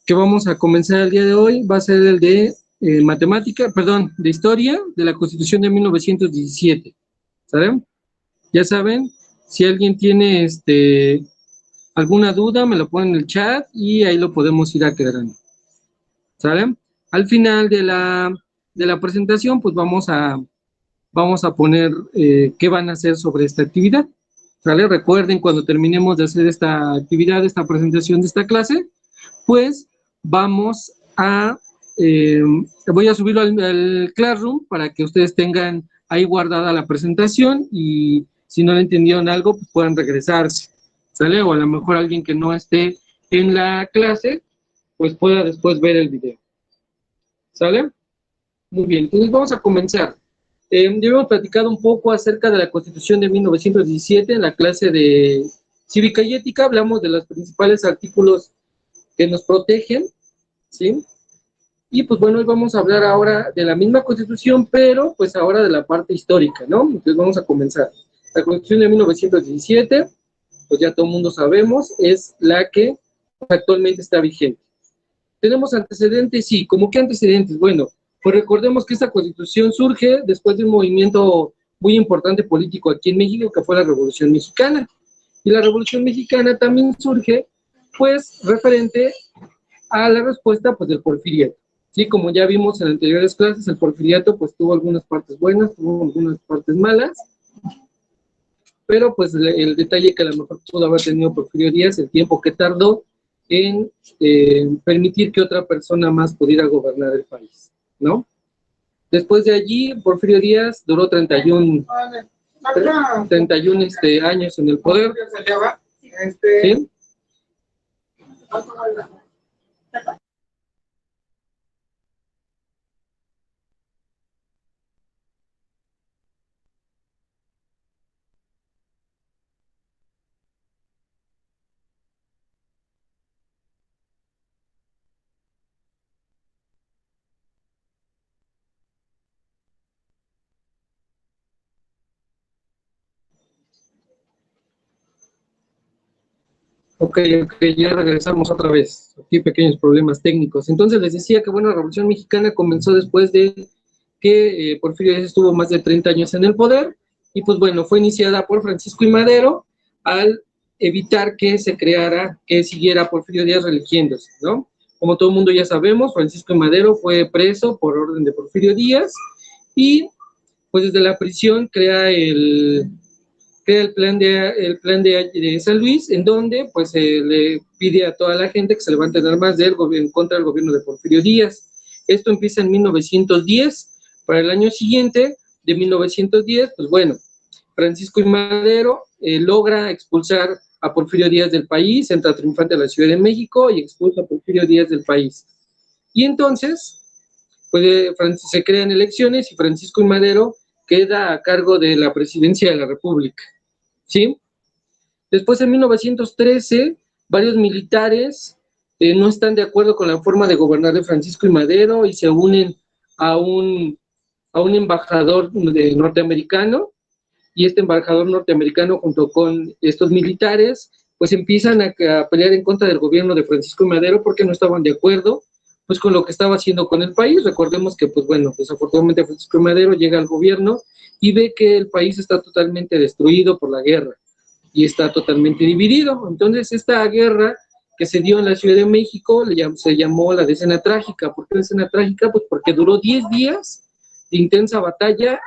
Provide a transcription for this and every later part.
que vamos a comenzar el día de hoy va a ser el de de historia de la Constitución de 1917, ¿saben? Ya saben, si alguien tiene alguna duda, me lo ponen en el chat y ahí lo podemos ir aclarando, ¿saben? Al final de la presentación, pues vamos a poner qué van a hacer sobre esta actividad, ¿sale? Recuerden, cuando terminemos de hacer esta actividad, esta presentación de esta clase, pues vamos voy a subirlo al Classroom para que ustedes tengan ahí guardada la presentación y si no le entendieron algo, pues puedan regresarse, ¿sale? O a lo mejor alguien que no esté en la clase, pues pueda después ver el video, ¿sale? Muy bien, entonces vamos a comenzar. Ya hemos platicado un poco acerca de la Constitución de 1917 en la clase de Cívica y Ética. Hablamos de los principales artículos que nos protegen, ¿sí? Y pues bueno, hoy vamos a hablar ahora de la misma Constitución, pero pues ahora de la parte histórica, ¿no? Entonces vamos a comenzar. La Constitución de 1917, pues ya todo el mundo sabemos, es la que actualmente está vigente. ¿Tenemos antecedentes? Sí. ¿Cómo qué antecedentes? Bueno, pues recordemos que esta Constitución surge después de un movimiento muy importante político aquí en México, que fue la Revolución Mexicana. Y la Revolución Mexicana también surge, pues, referente a la respuesta, pues, del Porfiriato. Sí, como ya vimos en anteriores clases, el Porfiriato, pues, tuvo algunas partes buenas, tuvo algunas partes malas, pero, pues, el detalle que a lo mejor pudo haber tenido Porfirio Díaz, el tiempo que tardó en permitir que otra persona más pudiera gobernar el país, ¿no? Después de allí, Porfirio Díaz duró 31 años en el poder, ¿sí? Ok, ya regresamos otra vez. Aquí pequeños problemas técnicos. Entonces les decía que, bueno, la Revolución Mexicana comenzó después de que Porfirio Díaz estuvo más de 30 años en el poder, y pues bueno, fue iniciada por Francisco I. Madero al evitar que se creara, que siguiera Porfirio Díaz reeligiéndose, ¿no? Como todo el mundo ya sabemos, Francisco I. Madero fue preso por orden de Porfirio Díaz, y pues desde la prisión crea el plan de San Luis, en donde pues le pide a toda la gente que se levanten armas en contra del gobierno de Porfirio Díaz. Esto empieza en 1910. Para el año siguiente, de 1910, pues bueno, Francisco I. Madero logra expulsar a Porfirio Díaz del país, entra triunfante a la Ciudad de México y expulsa a Porfirio Díaz del país. Y entonces, pues se crean elecciones y Francisco I. Madero queda a cargo de la presidencia de la República, ¿sí? Después, en 1913, varios militares no están de acuerdo con la forma de gobernar de Francisco I. Madero y se unen a un embajador norteamericano, y este embajador norteamericano junto con estos militares pues empiezan a pelear en contra del gobierno de Francisco I. Madero porque no estaban de acuerdo pues con lo que estaba haciendo con el país. Recordemos que pues bueno, desafortunadamente Francisco I. Madero llega al gobierno y ve que el país está totalmente destruido por la guerra y está totalmente dividido. Entonces esta guerra que se dio en la Ciudad de México se llamó la Decena Trágica. ¿Por qué Decena Trágica? Pues porque duró 10 días de intensa batalla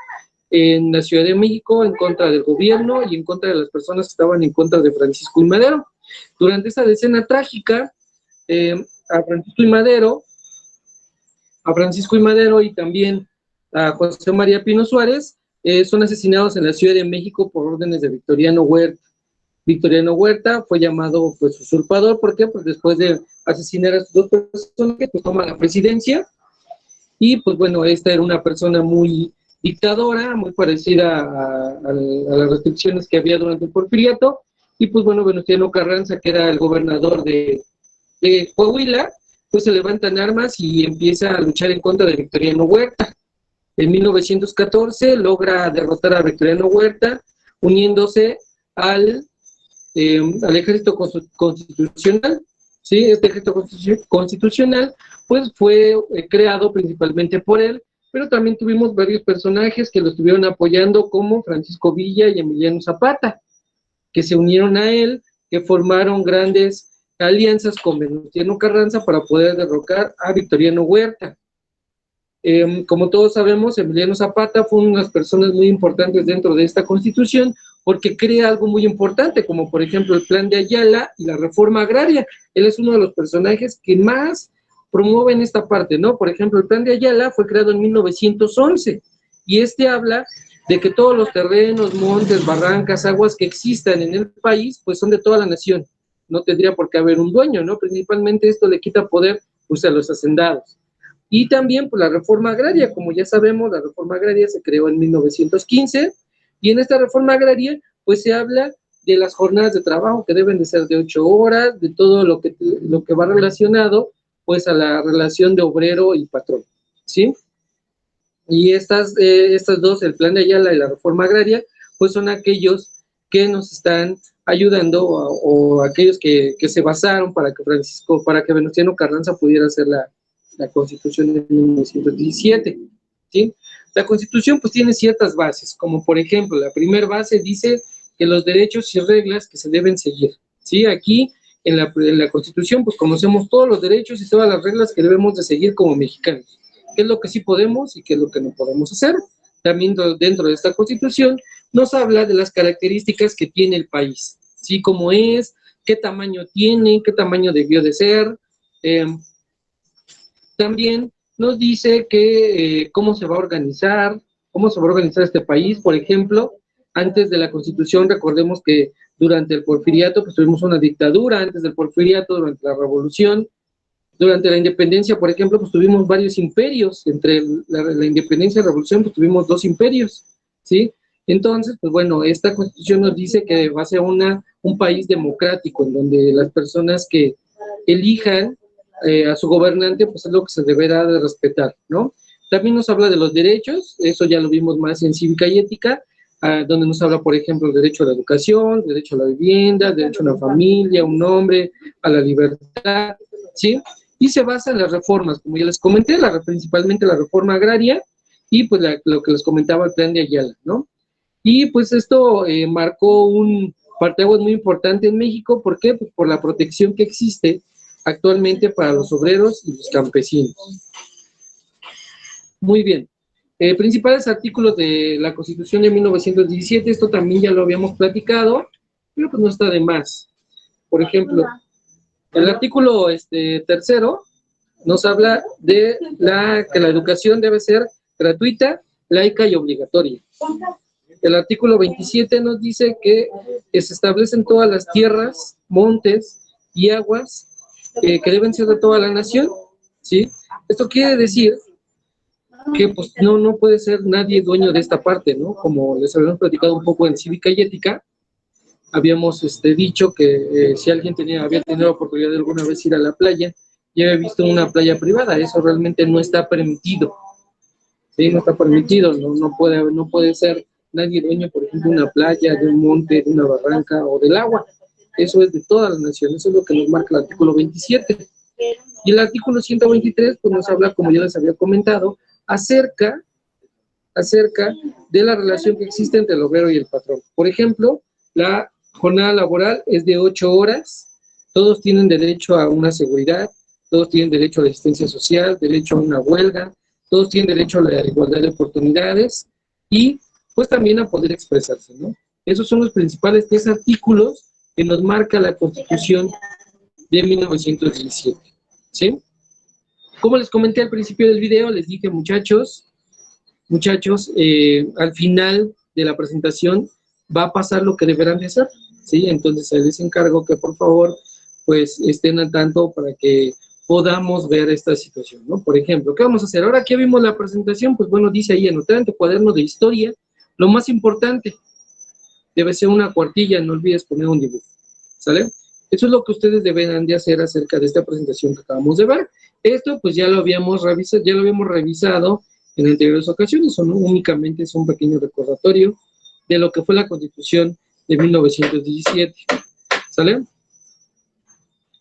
en la Ciudad de México en contra del gobierno y en contra de las personas que estaban en contra de Francisco I. Madero. Durante esa decena trágica, a Francisco I. Madero y también a José María Pino Suárez son asesinados en la Ciudad de México por órdenes de Victoriano Huerta. Victoriano Huerta fue llamado pues usurpador. ¿Por qué? Pues después de asesinar a estos dos personas, pues toma la presidencia, y pues bueno, esta era una persona muy dictadora, muy parecida a las restricciones que había durante el Porfiriato, y pues bueno, Venustiano Carranza, que era el gobernador de Coahuila, pues se levantan armas y empieza a luchar en contra de Victoriano Huerta. En 1914 logra derrotar a Victoriano Huerta, uniéndose al al ejército constitucional, ¿sí? Este ejército constitucional, pues fue creado principalmente por él, pero también tuvimos varios personajes que lo estuvieron apoyando, como Francisco Villa y Emiliano Zapata, que se unieron a él, que formaron grandes alianzas con Venustiano Carranza para poder derrocar a Victoriano Huerta. Como todos sabemos, Emiliano Zapata fue una de las personas muy importantes dentro de esta constitución, porque crea algo muy importante, como por ejemplo el Plan de Ayala y la reforma agraria. Él es uno de los personajes que más promueven esta parte, ¿no? Por ejemplo, el Plan de Ayala fue creado en 1911, y habla de que todos los terrenos, montes, barrancas, aguas que existan en el país, pues son de toda la nación. No tendría por qué haber un dueño, ¿no? Principalmente esto le quita poder, pues, a los hacendados. Y también, pues, la reforma agraria, como ya sabemos, la reforma agraria se creó en 1915, y en esta reforma agraria, pues, se habla de las jornadas de trabajo que deben de ser de 8 horas, de todo lo que va relacionado, pues, a la relación de obrero y patrón, ¿sí? Y estas dos, el Plan de Ayala y la reforma agraria, pues son aquellos que nos están ayudando, o aquellos que se basaron para que Venustiano Carranza pudiera hacer la Constitución de 1917, ¿sí? La Constitución pues tiene ciertas bases, como por ejemplo, la primera base dice que los derechos y reglas que se deben seguir, ¿sí? Aquí en la Constitución pues conocemos todos los derechos y todas las reglas que debemos de seguir como mexicanos. ¿Qué es lo que sí podemos y qué es lo que no podemos hacer? También dentro de esta Constitución nos habla de las características que tiene el país, ¿sí? Cómo es, qué tamaño tiene, qué tamaño debió de ser. También nos dice que cómo se va a organizar este país. Por ejemplo, antes de la Constitución, recordemos que durante el Porfiriato, pues tuvimos una dictadura. Antes del Porfiriato, durante la Revolución, durante la independencia, por ejemplo, pues tuvimos varios imperios. Entre la independencia y la revolución, pues tuvimos 2 imperios, ¿sí? Entonces, pues bueno, esta Constitución nos dice que va a ser un país democrático, en donde las personas que elijan a su gobernante, pues es lo que se deberá de respetar, ¿no? También nos habla de los derechos, eso ya lo vimos más en Cívica y Ética, donde nos habla, por ejemplo, el derecho a la educación, derecho a la vivienda, derecho a una familia, un nombre, a la libertad, ¿sí? Y se basa en las reformas, como ya les comenté, principalmente la reforma agraria, y pues lo que les comentaba el Plan de Ayala, ¿no? Y pues esto marcó un parteaguas muy importante en México. ¿Por qué? Pues por la protección que existe actualmente para los obreros y los campesinos. Muy bien. Principales artículos de la Constitución de 1917, esto también ya lo habíamos platicado, pero pues no está de más. Por ejemplo, el artículo tercero nos habla de que la educación debe ser gratuita, laica y obligatoria. El artículo 27 nos dice que se establecen todas las tierras, montes y aguas que deben ser de toda la nación, ¿sí? Esto quiere decir que pues no puede ser nadie dueño de esta parte, ¿no? Como les habíamos platicado un poco en Cívica y Ética, habíamos dicho que si alguien había tenido la oportunidad de alguna vez ir a la playa y había visto una playa privada, eso realmente no está permitido, ¿sí? No está permitido, no puede ser nadie dueño, por ejemplo, de una playa, de un monte, de una barranca o del agua. Eso es de toda la nación, eso es lo que nos marca el artículo 27. Y el artículo 123, pues nos habla, como ya les había comentado, acerca de la relación que existe entre el obrero y el patrón. Por ejemplo, la jornada laboral es de 8 horas, todos tienen derecho a una seguridad, todos tienen derecho a la asistencia social, derecho a una huelga, todos tienen derecho a la igualdad de oportunidades y pues también a poder expresarse, ¿no? Esos son los principales 3 artículos que nos marca la Constitución de 1917, ¿sí? Como les comenté al principio del video, les dije, muchachos, al final de la presentación va a pasar lo que deberán de hacer, ¿sí? Entonces les encargo que por favor pues estén al tanto para que podamos ver esta situación, ¿no? Por ejemplo, ¿qué vamos a hacer? Ahora que vimos la presentación, pues bueno, dice ahí, anotar en tu cuaderno de historia, lo más importante, debe ser una cuartilla, no olvides poner un dibujo, ¿sale? Eso es lo que ustedes deberán de hacer acerca de esta presentación que acabamos de ver. Esto pues ya lo habíamos revisado en anteriores ocasiones, únicamente es un pequeño recordatorio de lo que fue la Constitución de 1917. ¿Sale?